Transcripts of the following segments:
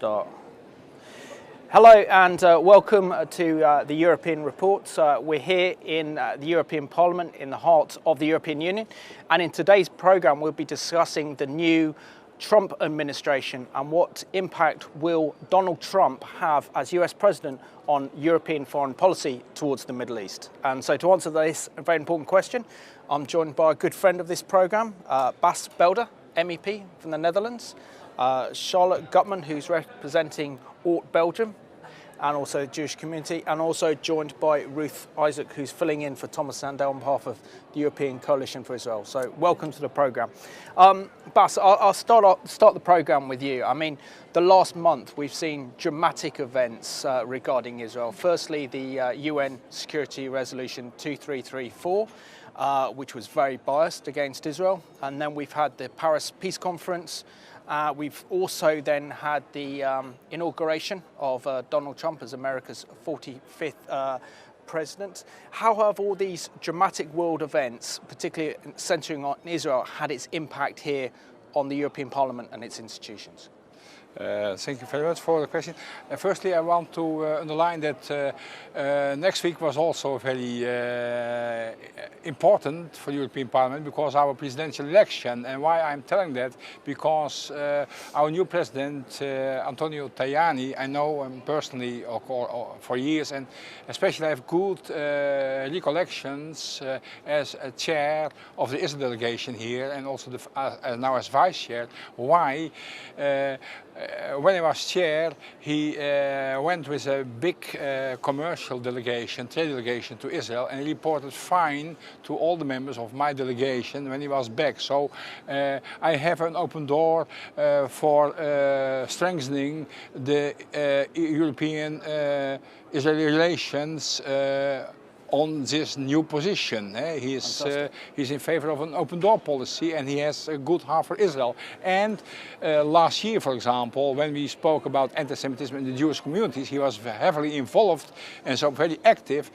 Start. Hello and welcome to the European Report. We're here in the European Parliament in the heart of the European Union, and in today's programme we'll be discussing the new Trump administration and what impact will Donald Trump have as US President on European foreign policy towards the Middle East. And so to answer this very important question, I'm joined by a good friend of this programme, Bas Belder, MEP from the Netherlands, Charlotte Gutman, who's representing Belgium and also the Jewish community, and also joined by Ruth Isaac, who's filling in for Thomas Sandell on behalf of the European Coalition for Israel. So welcome to the programme. Bas, I'll start the programme with you. I mean, the last month we've seen dramatic events regarding Israel. Firstly, the UN Security Resolution 2334, which was very biased against Israel. And then we've had the Paris Peace Conference. We've also then had the inauguration of Donald Trump as America's 45th president. How have all these dramatic world events, particularly centering on Israel, had its impact here on the European Parliament and its institutions? Thank you very much for the question. Firstly, I want to underline that next week was also very important for the European Parliament because our presidential election. And why I'm telling that? Because our new president, Antonio Tajani, I know him personally for years, and especially I have good recollections as a chair of the Israel delegation here, and also now as vice chair. Why? When he was chair, he went with a big commercial delegation, trade delegation to Israel, and he reported fine to all the members of my delegation when he was back. So I have an open door for strengthening the European-Israeli relations on this new position. He's in favor of an open door policy, and he has a good heart for Israel. And last year, for example, when we spoke about anti-Semitism in the Jewish communities, he was heavily involved and so very active.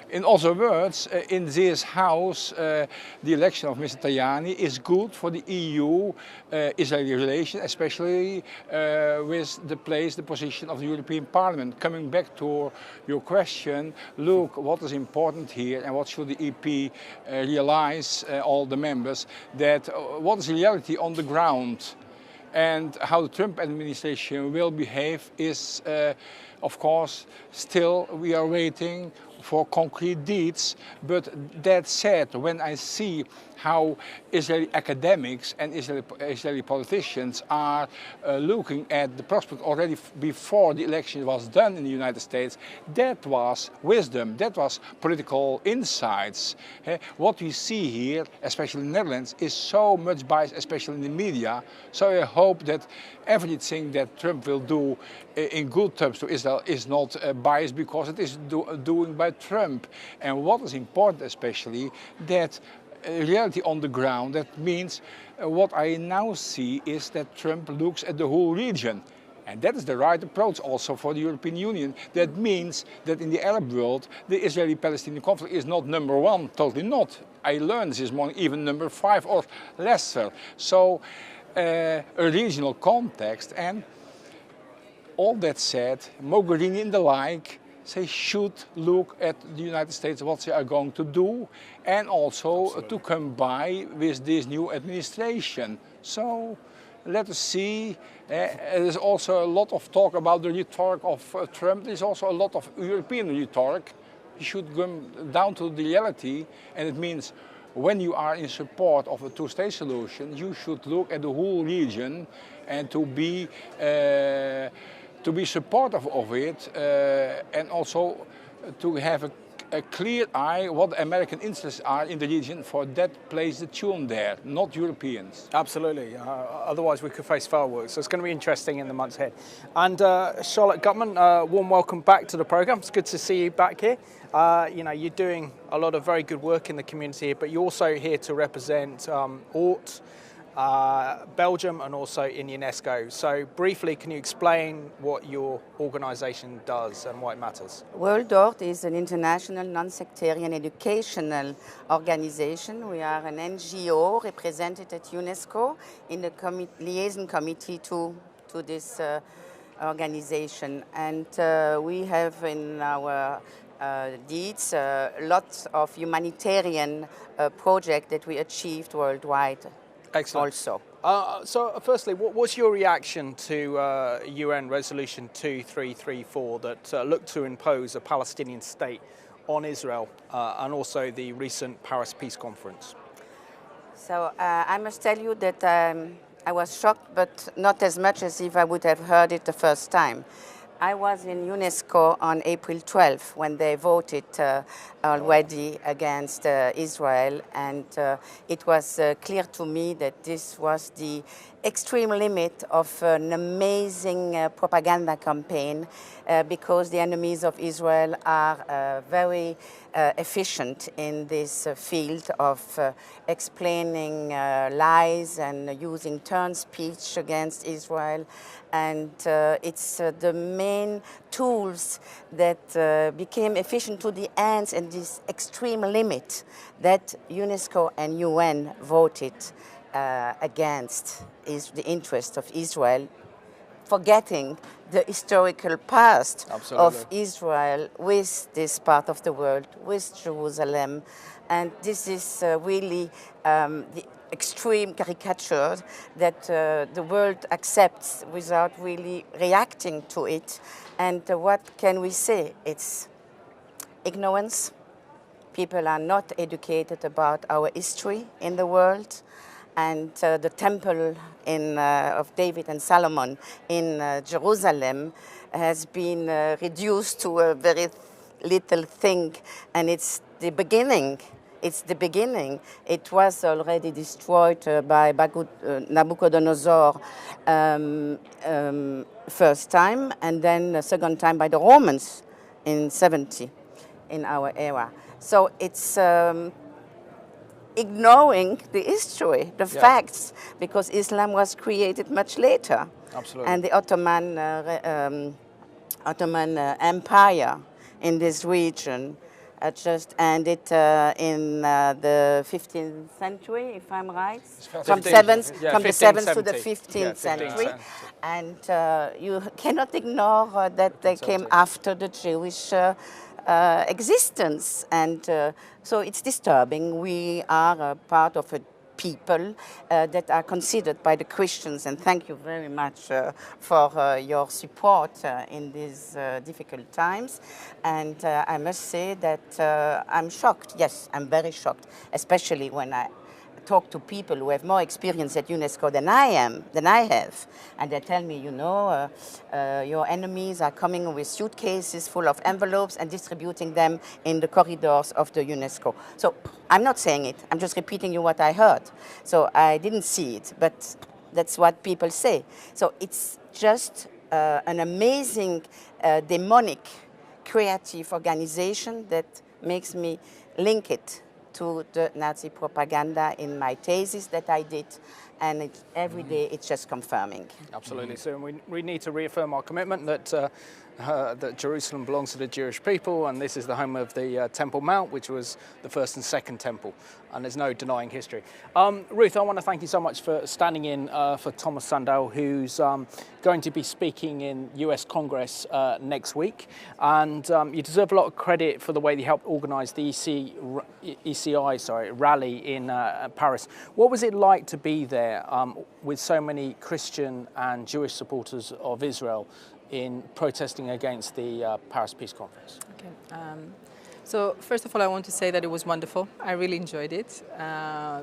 In other words, in this House, the election of Mr. Tajani is good for the EU-Israeli relations, especially with the position of the European Parliament. Coming back to your question, look, what is important here and what should the EP realize, all the members, that what is the reality on the ground and how the Trump administration will behave is, of course, still we are waiting for concrete deeds. But that said, when I see how Israeli academics and Israeli politicians are looking at the prospect already before the election was done in the United States, that was wisdom, that was political insights. What we see here, especially in the Netherlands, is so much bias, especially in the media. So I hope that everything that Trump will do in good terms to Israel is not biased, because it is doing by Trump. And what is important especially, that reality on the ground, that means what I now see is that Trump looks at the whole region. And that is the right approach also for the European Union. That means that in the Arab world, the Israeli-Palestinian conflict is not number one, totally not. I learned this morning even number 5 or lesser. So a regional context, and all that said, Mogherini and the like, they should look at the United States, what they are going to do, and also Absolutely. To come by with this new administration. So let us see. There's also a lot of talk about the rhetoric of Trump. There's also a lot of European rhetoric. You should come down to the reality, and it means when you are in support of a two-state solution, you should look at the whole region and to be supportive of it, and also to have a clear eye what the American interests are in the region. For that plays the tune there, not Europeans. Absolutely. Otherwise we could face fireworks. So it's going to be interesting in the months ahead. And Charlotte Gutman, warm welcome back to the programme. It's good to see you back here. You know, you're doing a lot of very good work in the community here, but you're also here to represent Belgium and also in UNESCO. So briefly, can you explain what your organisation does and why it matters? World Ort is an international non-sectarian educational organization. We are an NGO represented at UNESCO in the liaison committee to this organization, and we have in our deeds lots of humanitarian projects that we achieved worldwide. Excellent. Also. So firstly, what's your reaction to UN Resolution 2334 that looked to impose a Palestinian state on Israel and also the recent Paris Peace Conference? So I must tell you that I was shocked, but not as much as if I would have heard it the first time. I was in UNESCO on April 12th when they voted already against Israel, and it was clear to me that this was the extreme limit of an amazing propaganda campaign because the enemies of Israel are very efficient in this field of explaining lies and using turn speech against Israel. And it's the main tools that became efficient to the ends and this extreme limit that UNESCO and UN voted against the interest of Israel, forgetting the historical past of Israel with this part of the world, with Jerusalem. And this is really the extreme caricature that the world accepts without really reacting to it. And what can we say? It's ignorance. People are not educated about our history in the world. And the temple of David and Solomon in Jerusalem has been reduced to a very little thing, and it's the beginning. It's the beginning. It was already destroyed by Nabucodonosor first time, and then the second time by the Romans in 70 in our era. So it's ignoring the history, the facts, because Islam was created much later. Absolutely. And the Ottoman Empire in this region just ended in the 15th century, if I'm right, from the 7th to the 15th century. And you cannot ignore that they came after the Jewish existence, and so it's disturbing. We are a part of a people that are considered by the Christians, and thank you very much for your support in these difficult times. And I must say that I'm shocked. Yes, I'm very shocked, especially when I talk to people who have more experience at UNESCO than I have, and they tell me, you know, your enemies are coming with suitcases full of envelopes and distributing them in the corridors of the UNESCO. So I'm not saying it, I'm just repeating you what I heard. So I didn't see it, but that's what people say. So it's just an amazing, demonic, creative organization that makes me link it to the Nazi propaganda in my thesis that I did, and every day it's just confirming. Absolutely. So we need to reaffirm our commitment that that Jerusalem belongs to the Jewish people, and this is the home of the Temple Mount, which was the first and second temple, and there's no denying history. Ruth, I want to thank you so much for standing in for Thomas Sandell, who's going to be speaking in US Congress next week, and you deserve a lot of credit for the way you helped organise the ECI rally in Paris. What was it like to be there with so many Christian and Jewish supporters of Israel in protesting against the Paris Peace Conference? Okay. So first of all, I want to say that it was wonderful. I really enjoyed it.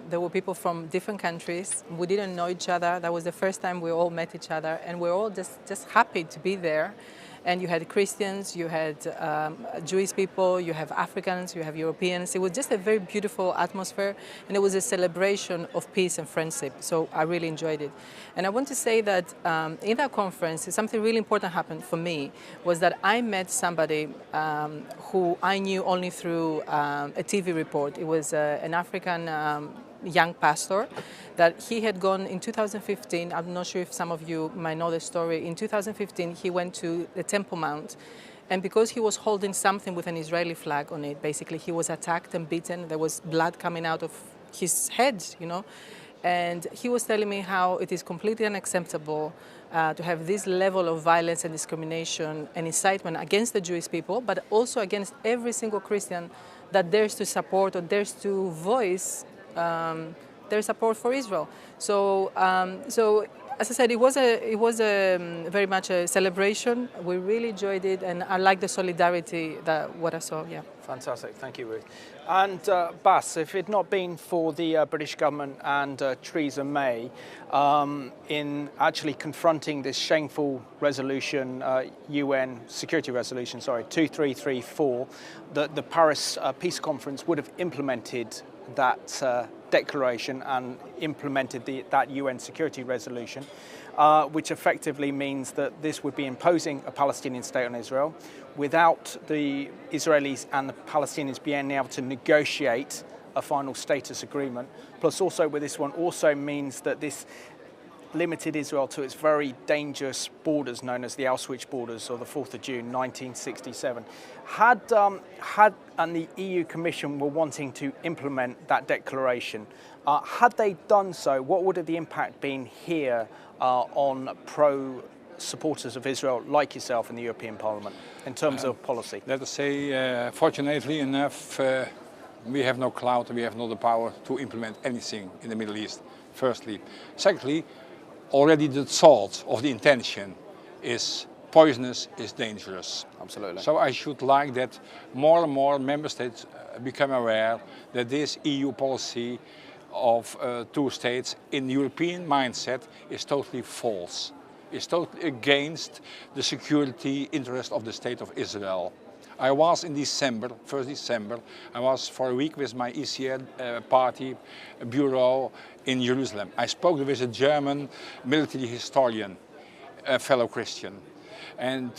There were people from different countries. We didn't know each other. That was the first time we all met each other, and we're all just happy to be there. And you had Christians, you had Jewish people, you have Africans, you have Europeans. It was just a very beautiful atmosphere, and it was a celebration of peace and friendship. So I really enjoyed it. And I want to say that in that conference, something really important happened for me, was that I met somebody who I knew only through a TV report. It was an African young pastor that he had gone in 2015. I'm not sure if some of you might know the story. In 2015, he went to the Temple Mount, and because he was holding something with an Israeli flag on it, basically he was attacked and beaten. There was blood coming out of his head, you know. And he was telling me how it is completely unacceptable to have this level of violence and discrimination and incitement against the Jewish people, but also against every single Christian that dares to support or dares to voice their support for Israel. So, as I said, it was very much a celebration. We really enjoyed it, and I like the solidarity that what I saw. Yeah. Fantastic, thank you, Ruth. And Bas, if it had not been for the British government and Theresa May in actually confronting this shameful resolution, UN Security Resolution, 2334, the Paris Peace Conference would have implemented that declaration and implemented that UN Security Resolution, which effectively means that this would be imposing a Palestinian state on Israel without the Israelis and the Palestinians being able to negotiate a final status agreement. Plus also with this one also means that this limited Israel to its very dangerous borders known as the Auschwitz borders, or the 4th of June 1967. And the EU Commission were wanting to implement that declaration, had they done so, what would have the impact been here on supporters of Israel like yourself in the European Parliament in terms of policy? Let us say, fortunately enough, we have no clout and we have not the power to implement anything in the Middle East, firstly. Secondly, already the thought of the intention is poisonous, is dangerous. Absolutely. So I should like that more and more member states become aware that this EU policy of two states in European mindset is totally false. It's totally against the security interest of the State of Israel. I was in December, 1st December, I was for a week with my ECR party bureau in Jerusalem. I spoke with a German military historian, a fellow Christian. And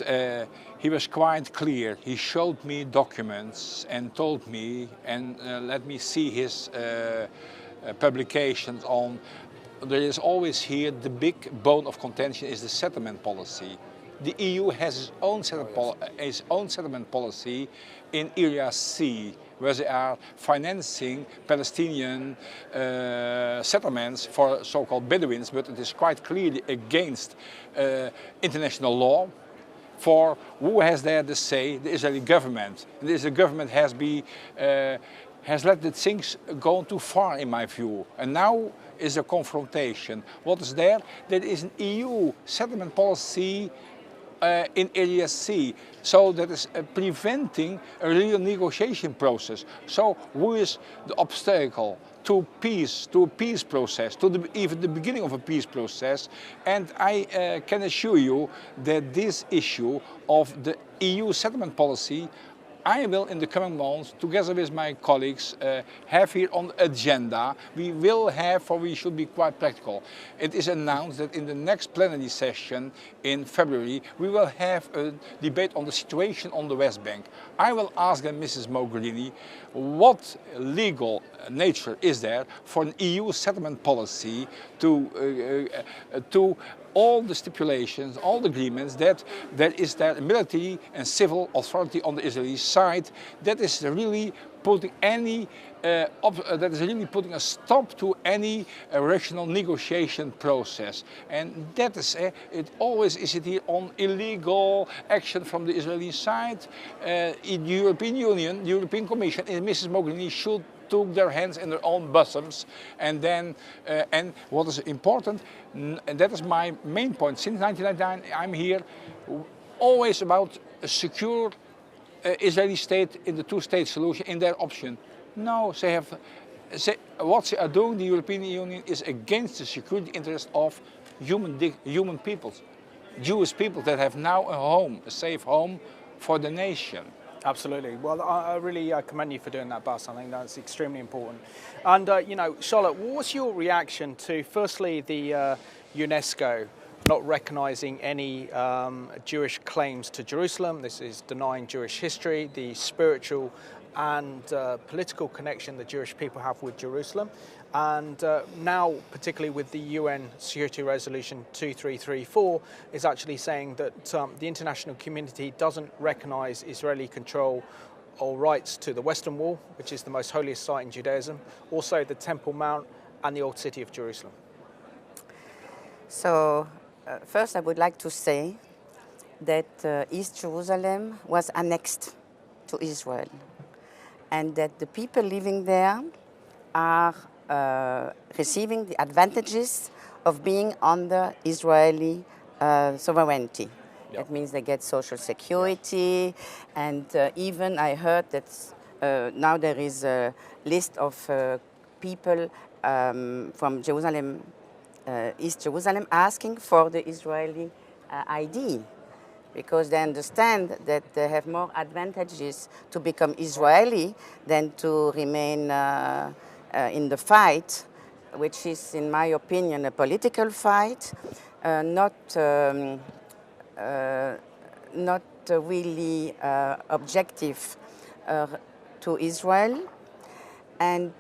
he was quite clear. He showed me documents and told me and let me see his publications on. There is always here the big bone of contention is the settlement policy. The EU has its own settlement policy in Area C, where they are financing Palestinian settlements for so-called Bedouins, but it is quite clearly against international law. For who has there the say? The Israeli government. And the Israeli government has let the things go too far, in my view. And now is a confrontation. What is there? There is an EU settlement policy in Area C. So that is preventing a real negotiation process. So who is the obstacle to peace, to a peace process, to even the beginning of a peace process? And I can assure you that this issue of the EU settlement policy, I will in the coming months, together with my colleagues, have here on the agenda. We will have, for we should be quite practical. It is announced that in the next plenary session in February, we will have a debate on the situation on the West Bank. I will ask them, Mrs. Mogherini, what legal nature is there for an EU settlement policy to all the stipulations, all the agreements that there is that military and civil authority on the Israeli side that is really putting a stop to any rational negotiation process. And that is it always is it here on illegal action from the Israeli side. In the European Union, the European Commission, and Mrs. Mogherini should took their hands in their own bosoms, and then and what is important, and that is my main point. Since 1999, I'm here, always about a secure Israeli state in the two-state solution in their option. No, what they are doing, the European Union, is against the security interest of human peoples, Jewish people that have now a home, a safe home for the nation. Absolutely. Well, I really commend you for doing that, Bas. I think that's extremely important. And, you know, Charlotte, what's your reaction to, firstly, the UNESCO not recognising any Jewish claims to Jerusalem? This is denying Jewish history, the spiritual and political connection the Jewish people have with Jerusalem. And now, particularly with the UN Security Resolution 2334, is actually saying that the international community doesn't recognise Israeli control or rights to the Western Wall, which is the most holiest site in Judaism, also the Temple Mount and the old city of Jerusalem? So, first I would like to say that East Jerusalem was annexed to Israel, and that the people living there are receiving the advantages of being under Israeli sovereignty. Yep. That means they get social security, and even I heard that now there is a list of people from Jerusalem, East Jerusalem, asking for the Israeli ID, because they understand that they have more advantages to become Israeli than to remain in the fight, which is, in my opinion, a political fight, not really objective to Israel. And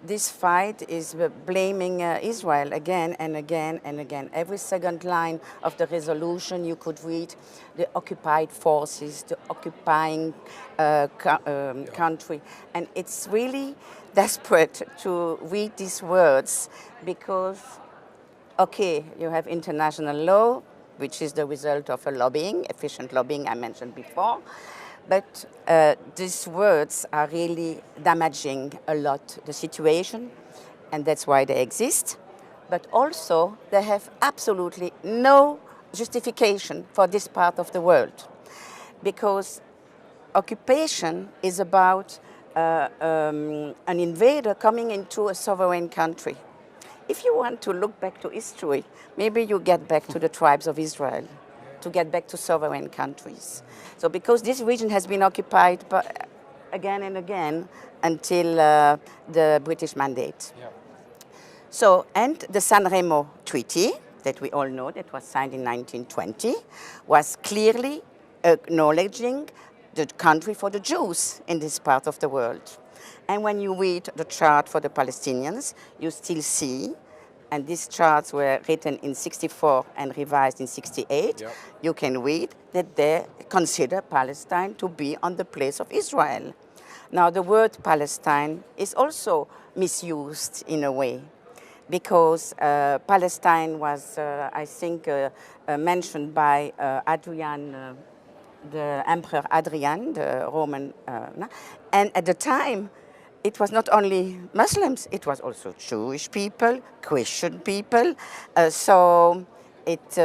this fight is blaming Israel again and again and again. Every second line of the resolution you could read the occupied forces, the occupying country. And it's really desperate to read these words because, okay, you have international law, which is the result of a lobbying, efficient lobbying I mentioned before. But these words are really damaging a lot the situation, and that's why they exist. But also, they have absolutely no justification for this part of the world, because occupation is about an invader coming into a sovereign country. If you want to look back to history, maybe you get back to the tribes of Israel, to get back to sovereign countries. So because this region has been occupied again and again until the British mandate. Yeah. So, and the San Remo Treaty, that we all know, that was signed in 1920, was clearly acknowledging the country for the Jews in this part of the world. And when you read the chart for the Palestinians, you still see, and these charts were written in 64 and revised in 68, Yep. you can read that they consider Palestine to be on the place of Israel. Now, the word Palestine is also misused in a way, because Palestine was, I think, mentioned by Adrian, the Emperor Adrian, the Roman, and at the time, it was not only Muslims, it was also Jewish people, Christian people. So it's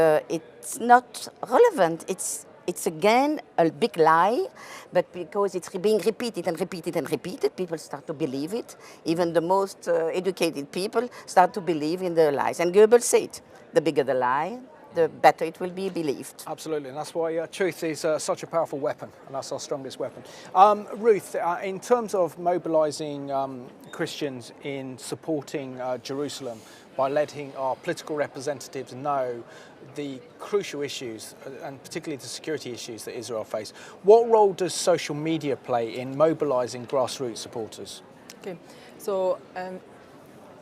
not relevant. It's again a big lie, but because it's being repeated and repeated and repeated, people start to believe it. Even the most educated people start to believe in the lies. And Goebbels said, the bigger the lie, the better it will be believed. Absolutely, and that's why truth is such a powerful weapon, and that's our strongest weapon. Ruth, in terms of mobilising Christians in supporting Jerusalem by letting our political representatives know the crucial issues, and particularly the security issues that Israel face, what role does social media play in mobilising grassroots supporters? Okay, so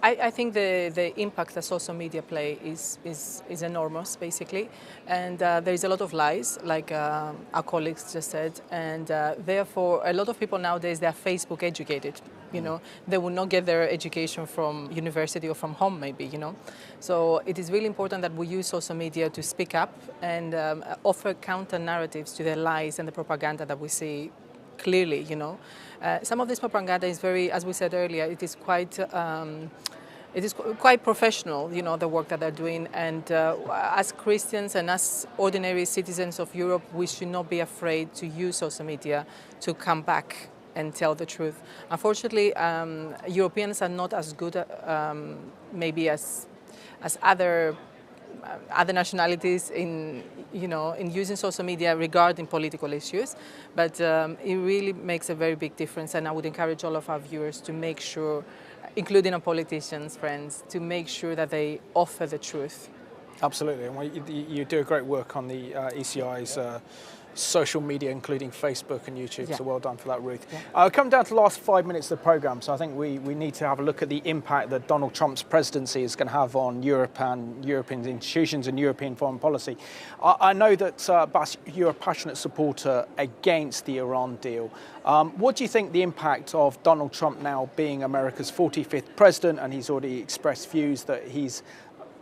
I think the impact that social media play is enormous, basically, and there is a lot of lies, like our colleagues just said, and therefore a lot of people nowadays, they are Facebook educated, you know, they will not get their education from university or from home maybe, you know, so it is really important that we use social media to speak up and offer counter narratives to the lies and the propaganda that we see clearly, you know. Some of this propaganda is very, as we said earlier, it is quite professional, you know, the work that they're doing. And as Christians and as ordinary citizens of Europe, we should not be afraid to use social media to come back and tell the truth. Unfortunately, Europeans are not as good, maybe as other nationalities in using social media regarding political issues, but it really makes a very big difference, and I would encourage all of our viewers to make sure, including our politicians, friends, to make sure that they offer the truth. Absolutely, and you do a great work on the ECI's social media, including Facebook and YouTube, so well done for that, Ruth. Coming down to the last 5 minutes of the programme, so I think we need to have a look at the impact that Donald Trump's presidency is going to have on Europe and European institutions and European foreign policy. I know that, Bas, you're a passionate supporter against the Iran deal. What do you think the impact of Donald Trump now being America's 45th president, and he's already expressed views that he's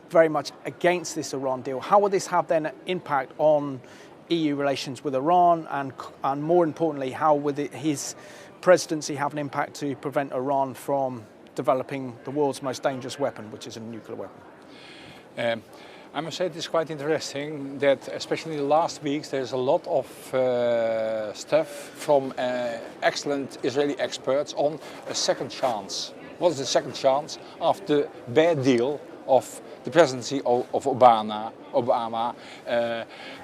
very much against this Iran deal, how will this have then an impact on EU relations with Iran, and more importantly, how will his presidency have an impact to prevent Iran from developing the world's most dangerous weapon, which is a nuclear weapon? I must say it is quite interesting that, especially in the last weeks, there's a lot of stuff from excellent Israeli experts on a second chance. What is the second chance after the bad deal of the presidency of Obama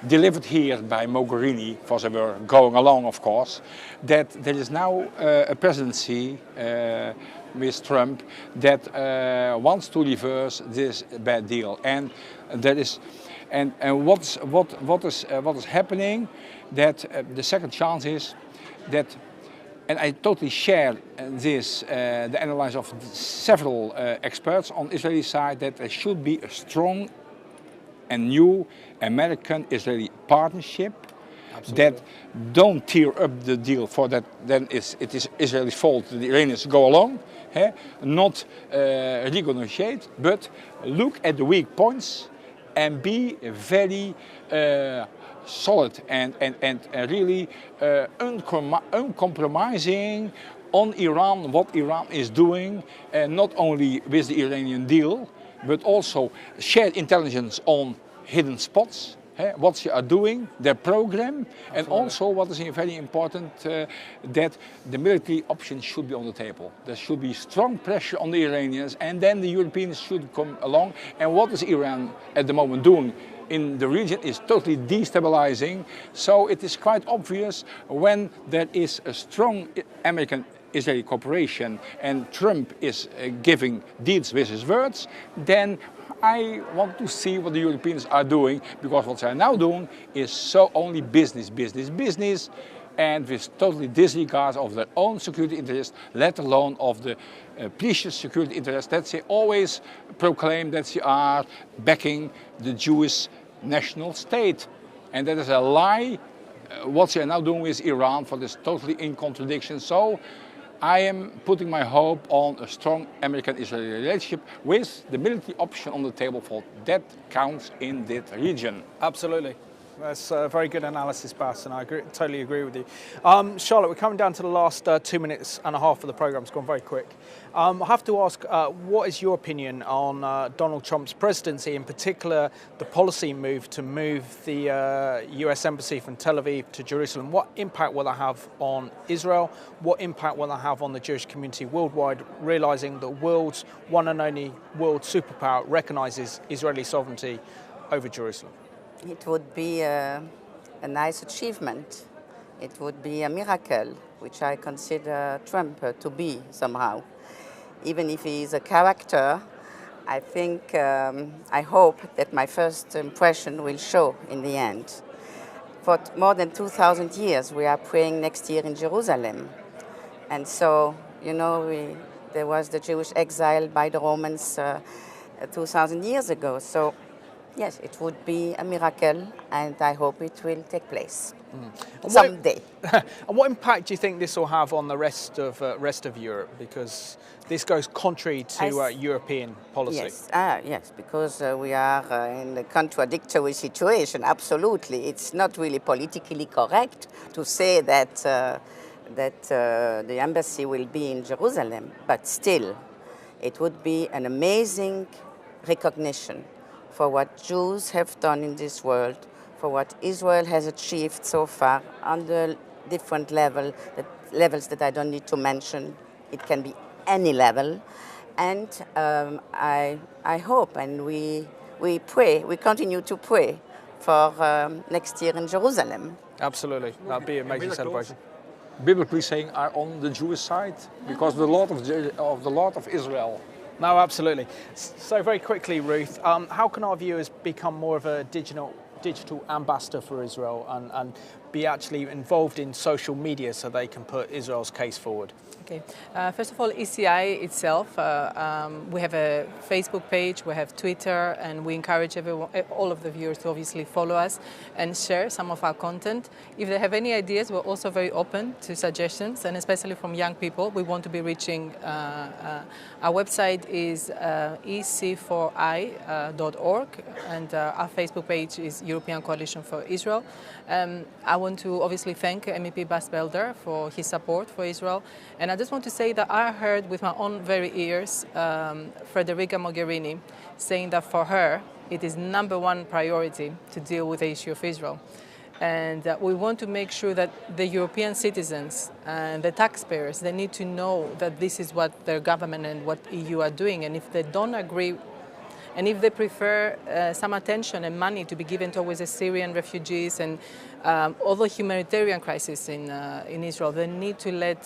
delivered here by Mogherini, because they were going along, of course, that there is now a presidency with Trump that wants to reverse this bad deal, and that is, and what is happening, that the second chance is that. And I totally share this, the analysis of several experts on the Israeli side, that there should be a strong and new American-Israeli partnership. Absolutely. That don't tear up the deal, for that then it is Israel's fault, the Iranians go along, not renegotiate, but look at the weak points and be very solid and really uncompromising on Iran, what Iran is doing, not only with the Iranian deal, but also share intelligence on hidden spots, what they are doing, their program, and also what is very important, that the military option should be on the table. There should be strong pressure on the Iranians, and then the Europeans should come along. And what is Iran at the moment doing in the region is totally destabilizing. So it is quite obvious, when there is a strong American-Israeli cooperation and Trump is giving deeds with his words, then I want to see what the Europeans are doing, because what they are now doing is so only business, and with totally disregard of their own security interests, let alone of the precious security interests that they always proclaim that they are backing the Jewish national state. And that is a lie. What they are now doing with Iran, for this totally in contradiction. So I am putting my hope on a strong American-Israeli relationship with the military option on the table, for that counts in that region. Absolutely. That's a very good analysis, Bas, and I totally agree with you. Charlotte, we're coming down to the last 2 minutes and a half of the programme. It's gone very quick. I have to ask, what is your opinion on Donald Trump's presidency, in particular the policy move to move the US Embassy from Tel Aviv to Jerusalem? What impact will that have on Israel? What impact will that have on the Jewish community worldwide, realising the world's one and only world superpower recognises Israeli sovereignty over Jerusalem? It would be a nice achievement. It would be a miracle, which I consider Trump to be somehow. Even if he is a character, I think, I hope that my first impression will show in the end. For more than 2,000 years, we are praying next year in Jerusalem. And so, you know, there was the Jewish exile by the Romans 2,000 years ago. So, yes, it would be a miracle, and I hope it will take place someday. And what impact do you think this will have on the rest of Europe? Because this goes contrary to European policy. Yes, yes, because we are in a contradictory situation. Absolutely, it's not really politically correct to say that the embassy will be in Jerusalem, but still, it would be an amazing recognition for what Jews have done in this world, for what Israel has achieved so far on the different levels that I don't need to mention. It can be any level. And I hope, and we pray, we continue to pray for next year in Jerusalem. Absolutely, that'd be an amazing celebration. Biblically saying, are on the Jewish side, because the Lord of Israel No, absolutely. So very quickly, Ruth, how can our viewers become more of a digital ambassador for Israel and be actually involved in social media so they can put Israel's case forward? Okay. First of all, ECI itself, we have a Facebook page, we have Twitter, and we encourage everyone, all of the viewers to obviously follow us and share some of our content. If they have any ideas, we're also very open to suggestions, and especially from young people. We want to be reaching, our website is ec4i.org, and our Facebook page is European Coalition for Israel. I want to obviously thank MEP Bas Belder for his support for Israel. And I just want to say that I heard with my own very ears Federica Mogherini saying that for her it is #1 priority to deal with the issue of Israel. And we want to make sure that the European citizens and the taxpayers, they need to know that this is what their government and what EU are doing. And if they don't agree, and if they prefer some attention and money to be given towards the Syrian refugees and other humanitarian crises in Israel, they need to let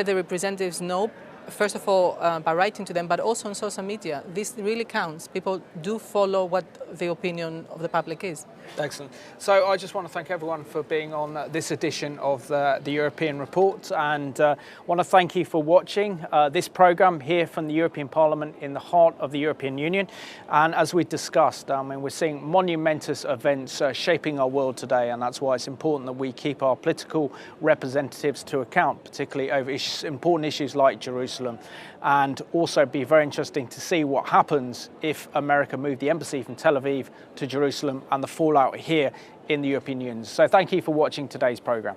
the representatives know, first of all, by writing to them, but also on social media. This really counts. People do follow what the opinion of the public is. Excellent. So I just want to thank everyone for being on this edition of the European Report, and want to thank you for watching this programme here from the European Parliament in the heart of the European Union. And as we discussed, I mean, we're seeing monumentous events shaping our world today, and that's why it's important that we keep our political representatives to account, particularly over important issues like Jerusalem. And also be very interesting to see what happens if America moved the embassy from Tel Aviv to Jerusalem and the fallout here in the European Union. So thank you for watching today's programme.